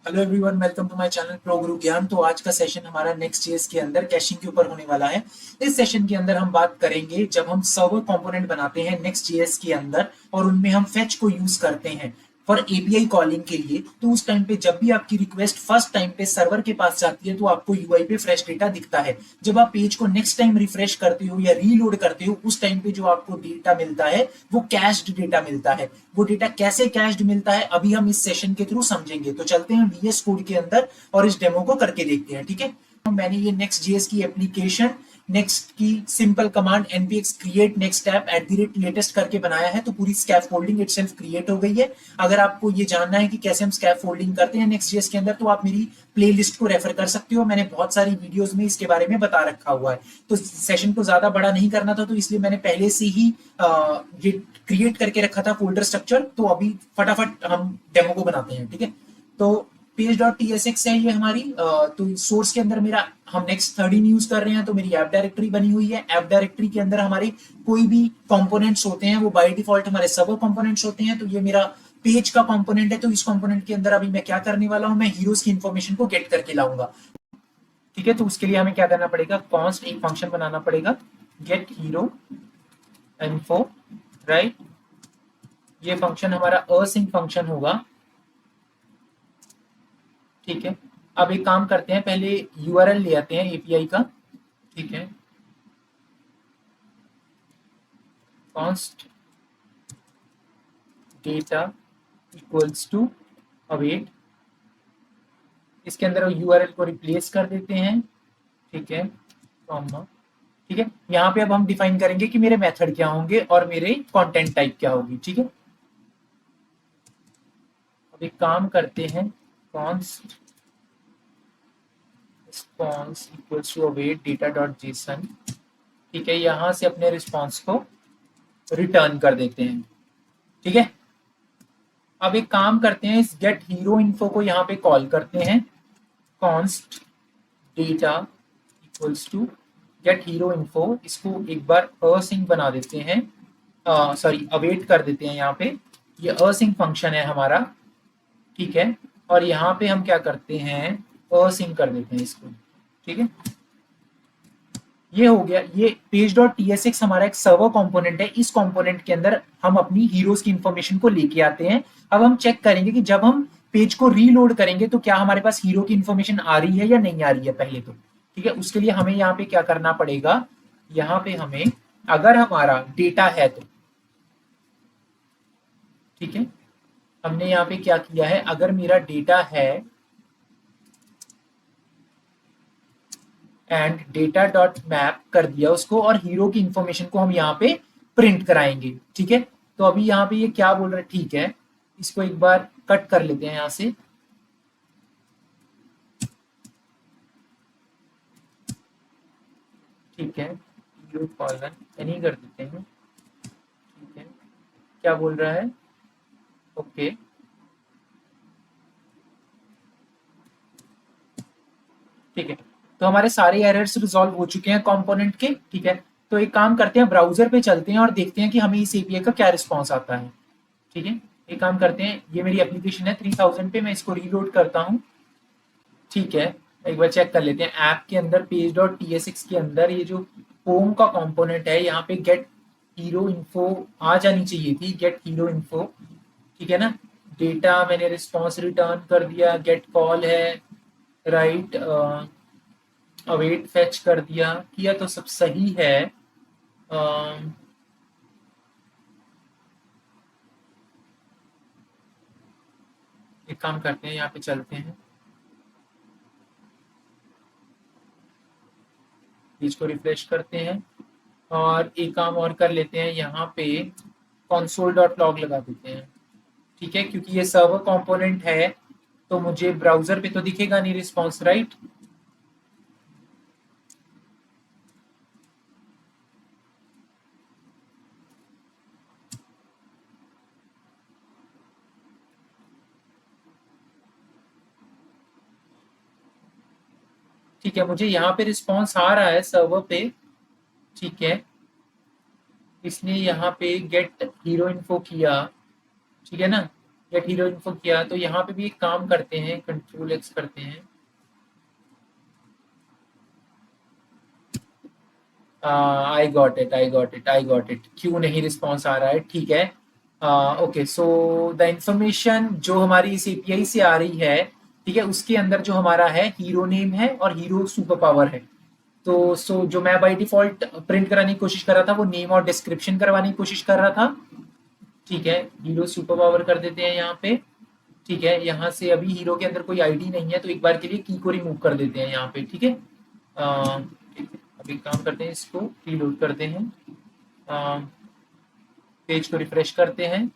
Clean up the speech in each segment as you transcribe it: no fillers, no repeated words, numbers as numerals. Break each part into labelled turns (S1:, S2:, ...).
S1: Hello everyone, welcome to my channel pro Guru Gyan. तो आज का सेशन हमारा नेक्स्ट जेएस के अंदर कैशिंग के ऊपर होने वाला है। इस सेशन के अंदर हम बात करेंगे जब हम सर्वर कंपोनेंट बनाते हैं नेक्स्ट जेएस के अंदर और उनमें हम फेच को यूज करते हैं फॉर एपीआई कॉलिंग के लिए। तो उस टाइम पे जब भी आपकी रिक्वेस्ट फर्स्ट टाइम पे सर्वर के पास जाती है तो आपको यूआई पे फ्रेश डेटा दिखता है। जब आप पेज को नेक्स्ट टाइम रिफ्रेश करते हो या रीलोड करते हो उस टाइम पे जो आपको डेटा मिलता है वो कैश्ड डेटा मिलता है। वो डेटा कैसे कैश्ड मिलता है अभी हम इस सेशन के थ्रू समझेंगे। तो चलते हैं वीएस कोड के अंदर और इस डेमो को करके देखते हैं। ठीक है, मैंने ये नेक्स्ट जेएस की एप्लीकेशन नेक्स्ट की simple command npx create next app @latest करके बनाया है। तो पूरी स्कैफोल्डिंग इटसेल्फ क्रिएट हो गई है। अगर आपको ये जानना है कि कैसे हम स्कैफोल्डिंग करते हैं नेक्स्ट जेएस के अंदर तो आप मेरी प्लेलिस्ट को रेफर कर सकते हो। मैंने बहुत सारी वीडियोस में इसके बारे में बता रखा हुआ है। तो सेशन को ज्यादा बड़ा नहीं करना था तो इसलिए मैंने पहले से ही ये क्रिएट करके रखा था फोल्डर स्ट्रक्चर। तो अभी फटाफट हम डेमो को बनाते हैं। ठीक है, तो page.tsx है ये हमारी। तो सोर्स के अंदर मेरा हम नेक्स्ट 13 यूज कर रहे हैं तो मेरी ऐप डायरेक्टरी बनी हुई है। ऐप डायरेक्टरी के अंदर हमारे कोई भी कंपोनेंट्स होते हैं वो बाय डिफॉल्ट हमारे सर्वर कंपोनेंट्स होते हैं। तो ये मेरा पेज का कंपोनेंट है। तो इस कंपोनेंट के अंदर अभी मैं क्या करने वाला हूं, मैं हीरोज की इंफॉर्मेशन को गेट करके लाऊंगा। ठीक है, तो उसके लिए हमें क्या करना पड़ेगा, कॉन्स्ट एक फंक्शन बनाना पड़ेगा, गेट हीरो इन्फो, राइट। ये फंक्शन हमारा असिंक फंक्शन होगा। ठीक है, अब एक काम करते हैं, पहले यूआरएल ले आते हैं एपीआई का। ठीक है, const data equals to await, इसके अंदर यूआरएल को रिप्लेस कर देते हैं। ठीक है, कॉमा। ठीक है, यहाँ पे अब हम डिफाइन करेंगे कि मेरे मेथड क्या होंगे और मेरे कंटेंट टाइप क्या होगी। ठीक है, अब एक काम करते हैं, const response equals to await data dot JSON. ठीक है, यहां से अपने रिस्पॉन्स को रिटर्न कर देते हैं। ठीक है, अब एक काम करते हैं, इस गेट हीरो इन्फो को यहाँ पे कॉल करते हैं, const data equals to get hero info. इसको एक बार असिंक बना देते हैं, सॉरी अवेट कर देते हैं यहाँ पे। ये असिंक फंक्शन है हमारा। ठीक है, और यहाँ पे हम क्या करते हैं, असिंक कर देते हैं इसको। ठीक है, ये हो गया। ये पेज डॉट टीएसएक्स हमारा एक सर्वर कंपोनेंट है। इस कंपोनेंट के अंदर हम अपनी हीरोज की इंफॉर्मेशन को लेके आते हैं। अब हम चेक करेंगे कि जब हम पेज को रीलोड करेंगे तो क्या हमारे पास हीरो की इंफॉर्मेशन आ रही है या नहीं आ रही है पहले तो। ठीक है, उसके लिए हमें यहाँ पे क्या करना पड़ेगा, यहाँ पे हमें अगर हमारा डेटा है तो, ठीक है, हमने यहाँ पे क्या किया है, अगर मेरा डेटा है एंड डेटा डॉट मैप कर दिया उसको और हीरो की इंफॉर्मेशन को हम यहाँ पे प्रिंट कराएंगे। ठीक है, तो अभी यहाँ पे ये क्या बोल रहा है, ठीक है, इसको एक बार कट कर लेते हैं यहाँ से। ठीक है, हीरो कॉलन एनी कर देते हैं। ठीक है, क्या बोल रहा है, ओके। ठीक है, तो हमारे सारे एरर्स रिजॉल्व हो चुके हैं कंपोनेंट के। ठीक है, तो एक काम करते हैं, ब्राउजर पे चलते हैं और देखते हैं कि हमें इस एपीआई का क्या रिस्पॉन्स आता है। ठीक है, एक काम करते हैं, ये मेरी एप्लीकेशन है 3000 पे, मैं इसको रीलोड करता हूँ। ठीक है, एक बार चेक कर लेते हैं ऐप के अंदर पेज डॉट टीएसएक्स के अंदर ये जो होम का कंपोनेंट है यहाँ पे गेट हीरो इन्फो आ जानी चाहिए थी, गेट हीरो इन्फो। ठीक है ना, डेटा मैंने रिस्पॉन्स रिटर्न कर दिया, गेट कॉल है, राइट, अवेट फेच कर दिया, किया तो सब सही है। अम, एक काम करते हैं, यहाँ पे चलते हैं, पेज को रिफ्रेश करते हैं और एक काम और कर लेते हैं, यहाँ पे console डॉट लॉग लगा देते हैं। ठीक है, क्योंकि ये सर्वर कंपोनेंट है तो मुझे ब्राउजर पे तो दिखेगा नहीं रिस्पॉन्स, राइट। ठीक है, मुझे यहाँ पे रिस्पॉन्स आ रहा है सर्वर पे। ठीक है, इसने यहाँ पे गेट हीरो इन्फो किया। ठीक है ना, गेट हीरो इन्फो किया, तो यहाँ पे भी एक काम करते हैं, कंट्रोल एक्स करते हैं। I got it, I got it, I got it. क्यों नहीं रिस्पॉन्स आ रहा है, ठीक है। ओके, सो द इंफॉर्मेशन जो हमारी इस एपीआई से आ रही है, ठीक है, उसके अंदर जो हमारा है हीरो नेम है और हीरो सुपर पावर है। तो सो जो मैं बाय डिफॉल्ट प्रिंट कराने की कोशिश कर रहा था वो नेम और डिस्क्रिप्शन करवाने की कोशिश कर रहा था। ठीक है, हीरो सुपर पावर कर देते हैं यहाँ पे। ठीक है, यहाँ से अभी हीरो के अंदर कोई आईडी नहीं है, तो एक बार के लिए की को रिमूव कर देते हैं यहाँ पे। ठीक है, ठीक है, अभी काम करते हैं, इसको रीलोड करते हैं, पेज को रिफ्रेश करते हैं।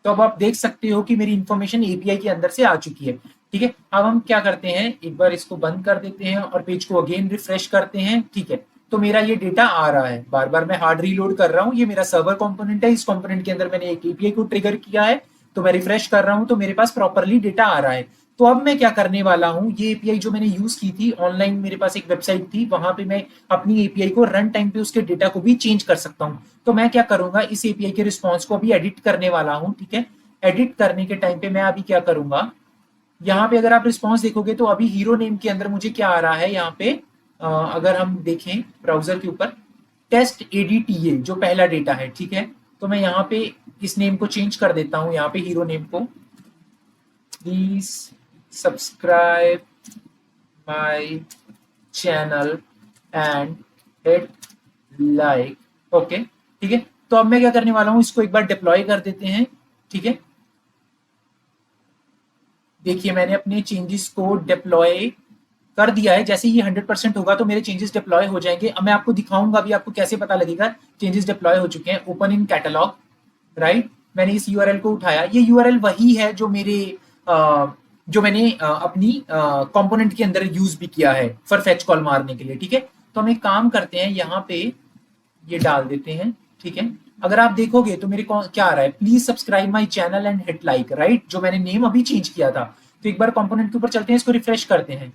S1: तो अब आप देख सकते हो कि मेरी इंफॉर्मेशन एपीआई के अंदर से आ चुकी है। ठीक है, अब हम क्या करते हैं, एक बार इसको बंद कर देते हैं और पेज को अगेन रिफ्रेश करते हैं। ठीक है, तो मेरा ये डेटा आ रहा है, बार बार मैं हार्ड रीलोड कर रहा हूँ, ये मेरा सर्वर कंपोनेंट है, इस कंपोनेंट के अंदर मैंने एक एपीआई को ट्रिगर किया है, तो मैं रिफ्रेश कर रहा हूँ तो मेरे पास प्रॉपरली डेटा आ रहा है। तो अब मैं क्या करने वाला हूँ, ये एपीआई जो मैंने यूज की थी ऑनलाइन, मेरे पास एक वेबसाइट थी, वहां पे मैं अपनी एपीआई को रन टाइम पे उसके डेटा को भी चेंज कर सकता हूँ। तो मैं क्या करूंगा, इस एपीआई के रिस्पॉन्स को अभी एडिट करने वाला हूँ। ठीक है, एडिट करने के टाइम पे मैं अभी क्या करूंगा, यहाँ पे अगर आप रिस्पॉन्स देखोगे तो अभी हीरो नेम के अंदर मुझे क्या आ रहा है, यहाँ पे अगर हम देखें ब्राउजर के ऊपर, टेस्ट एडीटीए जो पहला डेटा है। ठीक है, तो मैं यहाँ पे इस नेम को चेंज कर देता हूँ, यहाँ पे हीरो नेम को, please subscribe my channel and hit like. Okay, ठीक है, तो अब मैं क्या करने वाला हूँ, इसको एक बार डिप्लॉय कर देते हैं। ठीक है, देखिए मैंने अपने चेंजेस को डिप्लॉय कर दिया है, जैसे ये 100% होगा तो मेरे चेंजेस डिप्लॉय हो जाएंगे। अब मैं आपको दिखाऊंगा अभी आपको कैसे पता लगेगा चेंजेस डिप्लॉय हो चुके हैं। ओपन इन कैटलॉग, राइट, मैंने इस यूआरएल को उठाया, ये यूआरएल वही है जो मेरे जो मैंने अपनी कंपोनेंट के अंदर यूज भी किया है फॉर फेच कॉल मारने के लिए। ठीक है, तो हम एक काम करते हैं, यहाँ पे ये डाल देते हैं। ठीक है, अगर आप देखोगे तो मेरे को क्या आ रहा है, please subscribe my channel and hit like, right, जो मैंने नेम अभी चेंज किया था। तो एक बार कंपोनेंट के ऊपर चलते हैं, इसको रिफ्रेश करते हैं।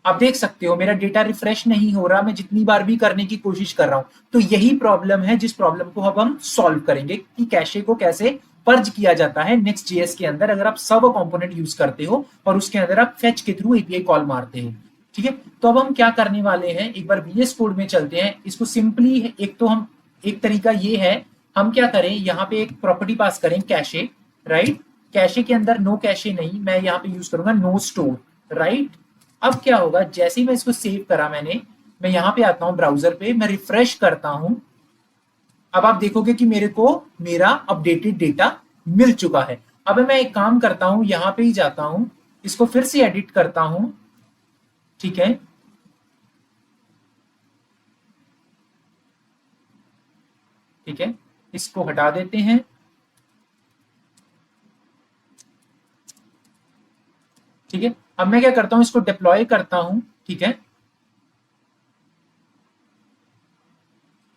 S1: आप देख सकते हो मेरा डेटा रिफ्रेश नहीं हो रहा, मैं जितनी बार भी करने की कोशिश कर रहा हूं। तो यही प्रॉब्लम है, जिस प्रॉब्लम को अब हम सॉल्व करेंगे कि कैशे को कैसे पर्ज किया जाता है नेक्स्ट जेएस के अंदर, अगर आप सब कंपोनेंट यूज करते हो और उसके अंदर आप फेच के थ्रू एपीआई कॉल मारते हो। ठीक है, तो अब हम क्या करने वाले हैं, एक बार वीएस कोड में चलते हैं, इसको सिंपली एक तो हम, एक तरीका ये है, हम क्या करें, यहाँ पे एक प्रॉपर्टी पास करें कैशे, राइट, कैशे के अंदर नो कैशे नहीं, मैं यहाँ पे यूज करूंगा नो स्टोर, राइट। अब क्या होगा, जैसे ही मैं इसको सेव करा मैंने, मैं यहाँ पे आता हूँ ब्राउजर पे, मैं रिफ्रेश करता हूँ, अब आप देखोगे कि मेरे को मेरा अपडेटेड डेटा मिल चुका है। अब मैं एक काम करता हूँ, यहाँ पे ही जाता हूँ, इसको फिर से एडिट करता हूँ। ठीक है, ठीक है, इसको हटा देते हैं। ठीक है, अब मैं क्या करता हूं, इसको डिप्लॉय करता हूं। ठीक है,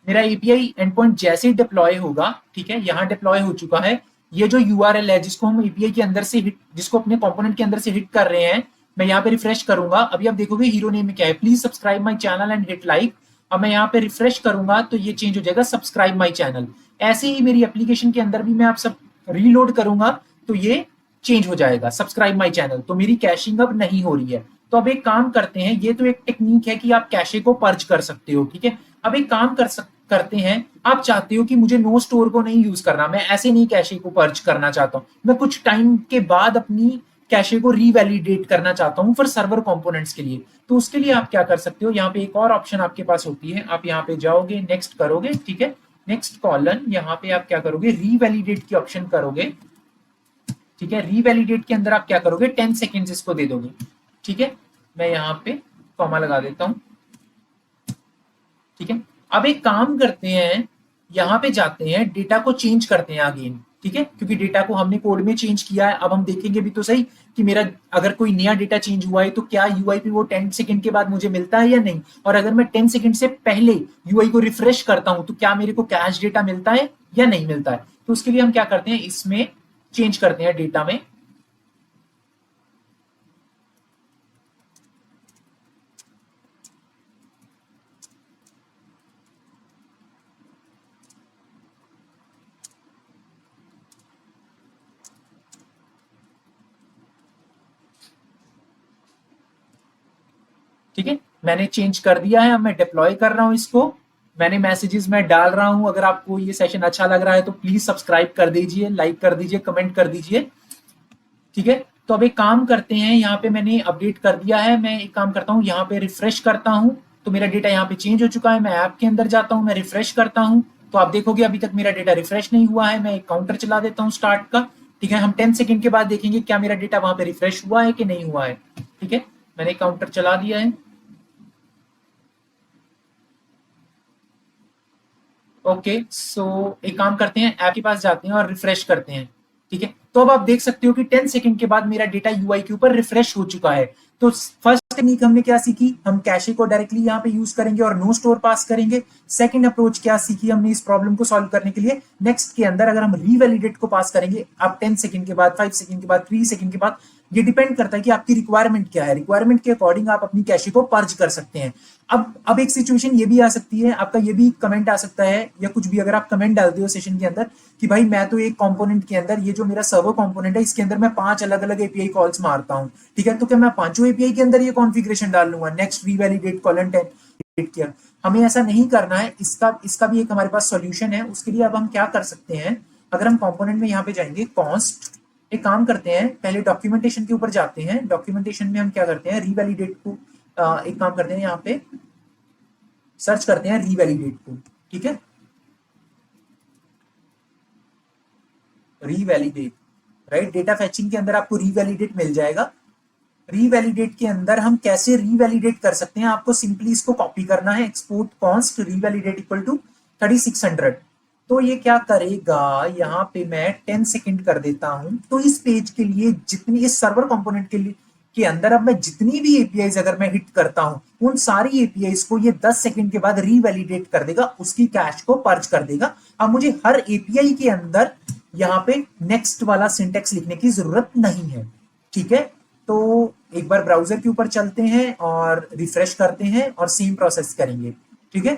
S1: मेरा एपीआई एंड पॉइंट जैसे ही डिप्लॉय होगा, ठीक है, यहां डिप्लॉय हो चुका है। ये जो यूआरएल है जिसको हम एपीआई के अंदर से हिट, जिसको अपने कंपोनेंट के अंदर से हिट कर रहे हैं, मैं यहाँ पे रिफ्रेश करूंगा, अभी आप देखोगे हीरो नेम में क्या है, please subscribe my channel and hit like. अब मैं यहाँ पे रिफ्रेश करूंगा तो ये चेंज हो जाएगा सब्सक्राइब माई चैनल। ऐसे ही मेरी एप्लीकेशन के अंदर भी मैं आप सब रीलोड करूंगा तो ये चेंज हो जाएगा सब्सक्राइब माई चैनल, तो मेरी कैशिंग अब नहीं हो रही है। तो अब एक काम करते हैं, ये तो एक टेक्निक है कि आप कैशे को पर्ज कर सकते हो। ठीक है, अब एक काम करते हैं, आप चाहते हो कि मुझे नो स्टोर को नहीं यूज करना, मैं ऐसे नहीं कैशे को पर्ज करना चाहता हूं, मैं कुछ टाइम के बाद अपनी कैशे को रीवैलिडेट करना चाहता हूं फॉर सर्वर कंपोनेंट्स के लिए। तो उसके लिए आप क्या कर सकते हो, यहाँ पे एक और ऑप्शन आपके पास होती है, आप यहाँ पे जाओगे, नेक्स्ट करोगे। ठीक है, नेक्स्ट कॉलन, यहाँ पे आप क्या करोगे, रीवैलिडेट की ऑप्शन करोगे। ठीक है, रीवैलिडेट के अंदर आप क्या करोगे, 10 सेकेंड्स इसको दे दोगे। ठीक है, मैं यहाँ पे कॉमा लगा देता हूं। ठीक है, अब एक काम करते हैं, यहां पे जाते हैं, डेटा को चेंज करते हैं अगेन। ठीक है, क्योंकि डेटा को हमने कोड में चेंज किया है, अब हम देखेंगे भी तो सही कि मेरा अगर कोई नया डेटा चेंज हुआ है तो क्या यूआई पे वो 10 सेकंड के बाद मुझे मिलता है या नहीं, और अगर मैं 10 सेकंड से पहले यूआई को रिफ्रेश करता हूं तो क्या मेरे को कैश डेटा मिलता है या नहीं मिलता है। तो उसके लिए हम क्या करते हैं, इसमें चेंज करते हैं डेटा में। ठीक है, मैंने चेंज कर दिया है, अब मैं डिप्लॉय कर रहा हूं इसको, मैंने मैसेजेस में डाल रहा हूं। अगर आपको ये सेशन अच्छा लग रहा है तो प्लीज सब्सक्राइब कर दीजिए, लाइक कर दीजिए, कमेंट कर दीजिए। ठीक है, तो अब एक काम करते हैं, यहाँ पे मैंने अपडेट कर दिया है, मैं एक काम करता हूँ, यहाँ पे रिफ्रेश करता हूँ, तो मेरा डेटा यहाँ पे चेंज हो चुका है। मैं ऐप के अंदर जाता हूँ, मैं रिफ्रेश करता हूँ, तो आप देखोगे अभी तक मेरा डेटा रिफ्रेश नहीं हुआ है। मैं एक काउंटर चला देता हूँ स्टार्ट का। ठीक है, हम 10 सेकंड के बाद देखेंगे क्या मेरा डेटा वहां पे रिफ्रेश हुआ है कि नहीं हुआ है। ठीक है, मैंने काउंटर चला दिया है। ओके, सो एक काम करते हैं, ऐप के पास जाते हैं और रिफ्रेश करते हैं। ठीक है, तो अब आप देख सकते हो कि 10 सेकंड के बाद मेरा डेटा यूआई के ऊपर रिफ्रेश हो चुका है। तो फर्स्ट टेक्निक हमने क्या सीखी, हम कैशे को डायरेक्टली यहाँ पे यूज करेंगे और नो स्टोर पास करेंगे। सेकंड अप्रोच क्या सीखी हमने इस प्रॉब्लम को सॉल्व करने के लिए, नेक्स्ट के अंदर अगर हम रीवैलिडेट को पास करेंगे, आप 10 सेकंड के बाद, 5 सेकंड के बाद, 3 सेकंड के बाद, ये डिपेंड करता है कि आपकी रिक्वायरमेंट क्या है। रिक्वायरमेंट के अकॉर्डिंग आप अपनी कैशे को पर्ज कर सकते हैं। अब एक सिचुएशन ये भी आ सकती है, आपका ये भी कमेंट आ सकता है या कुछ भी अगर आप कमेंट डालते हो सेशन के अंदर कि भाई मैं तो एक कंपोनेंट के अंदर, ये जो मेरा सर्वर कंपोनेंट है इसके अंदर मैं 5 अलग अलग एपीआई कॉल्स मारता हूं। ठीक है, तो क्या मैं पांचों एपीआई के अंदर ये कॉन्फ़िगरेशन डाल लूंगा, नेक्स्ट रीवैलिडेट कॉलन 10 किया? हमें ऐसा नहीं करना है। इसका इसका भी एक हमारे पास सॉल्यूशन है। उसके लिए अब हम क्या कर सकते हैं, अगर हम कंपोनेंट में यहाँ पे जाएंगे, कॉन्स्ट, एक काम करते हैं, पहले डॉक्यूमेंटेशन के ऊपर जाते हैं। डॉक्यूमेंटेशन में हम क्या करते हैं, रीवैलिडेट को एक काम करते हैं, यहाँ पे सर्च करते हैं रीवैलिडेट को। ठीक है, रीवैलिडेट, राइट, डेटा फैचिंग के अंदर आपको रीवैलिडेट मिल जाएगा। रीवैलिडेट के अंदर हम कैसे रीवैलिडेट कर सकते हैं, आपको सिंपली इसको कॉपी करना है, एक्सपोर्ट कॉन्स्ट रीवैलिडेट इक्वल टू 3600। तो ये क्या करेगा, यहाँ पे मैं 10 सेकंड कर देता हूं, तो इस पेज के लिए जितनी, इस सर्वर कंपोनेंट के लिए के अंदर अब मैं जितनी भी एपीआई अगर मैं हिट करता हूं, उन सारी एपीआई को ये 10 सेकंड के बाद रीवैलिडेट कर देगा, उसकी कैश को पर्ज कर देगा। अब मुझे हर एपीआई के अंदर यहाँ पे नेक्स्ट वाला सिंटेक्स लिखने की जरूरत नहीं है। ठीक है, तो एक बार ब्राउजर के ऊपर चलते हैं और रिफ्रेश करते हैं और सेम प्रोसेस करेंगे। ठीक है,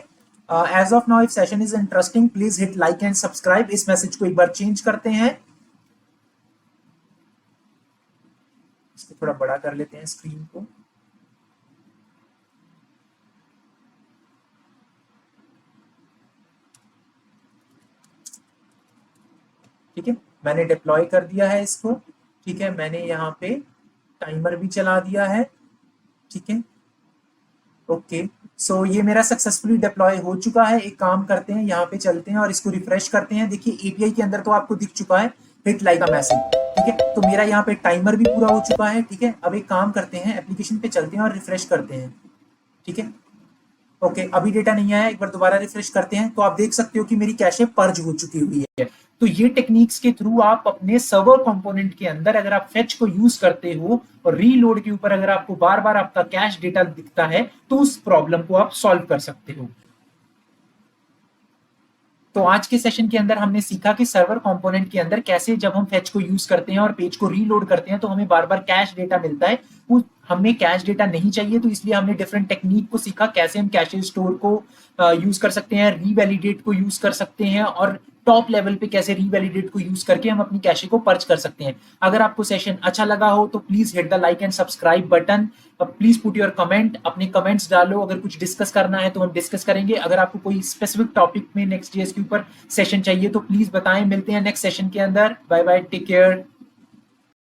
S1: as of now if session is interesting please hit like and subscribe. इस मैसेज को एक बार चेंज करते हैं, इसको थोड़ा बड़ा कर लेते हैं स्क्रीन को। ठीक है, मैंने डिप्लॉय कर दिया है इसको। ठीक है, मैंने यहाँ पे टाइमर भी चला दिया है। ठीक है, ओके, सो ये मेरा सक्सेसफुली डिप्लॉय हो चुका है। एक काम करते हैं, यहाँ पे चलते हैं और इसको रिफ्रेश करते हैं। देखिए एपीआई के अंदर तो आपको दिख चुका है हिट लाइक का मैसेज। ठीक है, तो मेरा यहाँ पे टाइमर भी पूरा हो चुका है। ठीक है, अब एक काम करते हैं, एप्लीकेशन पे चलते हैं और रिफ्रेश करते हैं। ठीक है, ओके, अभी डेटा नहीं आया, एक बार दोबारा रिफ्रेश करते हैं, तो आप देख सकते हो कि मेरी कैशे पर्ज हो चुकी हुई है। तो ये टेक्निक्स के थ्रू आप अपने सर्वर कंपोनेंट के अंदर अगर आप फेच को यूज करते हो और रीलोड के ऊपर अगर आपको बार बार आपका कैश डेटा दिखता है, तो उस प्रॉब्लम को आप सॉल्व कर सकते हो। तो आज के सेशन के अंदर हमने सीखा कि सर्वर कंपोनेंट के अंदर कैसे जब हम फेच को यूज करते हैं और पेज को रीलोड करते हैं तो हमें बार बार कैश डेटा मिलता है। हमें कैश डेटा नहीं चाहिए, तो इसलिए हमने डिफरेंट टेक्निक को सीखा, कैसे हम कैश स्टोर को यूज कर सकते हैं, रीवैलिडेट को यूज कर सकते हैं और टॉप लेवल पे कैसे रीवैलिडेट को यूज करके हम अपनी कैशे को पर्च कर सकते हैं। अगर आपको सेशन अच्छा लगा हो तो please hit the like and subscribe button. Please put your comment, अपने कमेंट्स डालो। अगर कुछ डिस्कस करना है तो हम डिस्कस करेंगे। अगर आपको कोई स्पेसिफिक टॉपिक में नेक्स्ट जेएस के ऊपर सेशन चाहिए तो प्लीज बताएं। मिलते हैं नेक्स्ट सेशन के अंदर। Bye bye, take care.